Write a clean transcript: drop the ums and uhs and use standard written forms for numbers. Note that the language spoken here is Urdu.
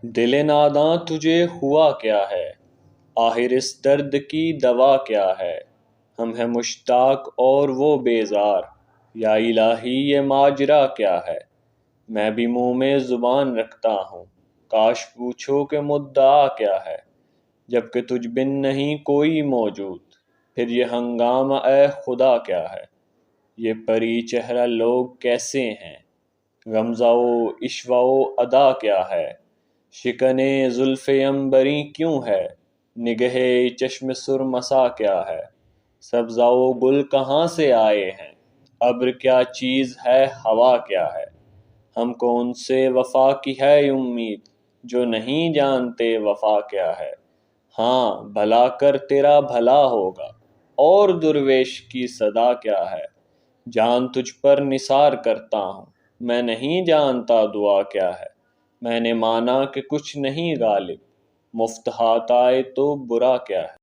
دل ناداں تجھے ہوا کیا ہے، آخر اس درد کی دوا کیا ہے؟ ہم ہیں مشتاق اور وہ بیزار، یا الہی یہ ماجرا کیا ہے؟ میں بھی منہ میں زبان رکھتا ہوں، کاش پوچھو کہ مدعا کیا ہے؟ جبکہ تجھ بن نہیں کوئی موجود، پھر یہ ہنگامہ اے خدا کیا ہے؟ یہ پری چہرہ لوگ کیسے ہیں، غمزہ و عشوہ و ادا کیا ہے؟ شکن زلف عنبری کیوں ہے، نگہ چشم سرمسا کیا ہے؟ سبزہ و گل کہاں سے آئے ہیں، ابر کیا چیز ہے ہوا کیا ہے؟ ہم کو ان سے وفا کی ہے امید، جو نہیں جانتے وفا کیا ہے۔ ہاں بھلا کر تیرا بھلا ہوگا، اور درویش کی صدا کیا ہے؟ جان تجھ پر نثار کرتا ہوں، میں نہیں جانتا دعا کیا ہے۔ میں نے مانا کہ کچھ نہیں غالب، مفت ہاتھ آئے تو برا کیا ہے؟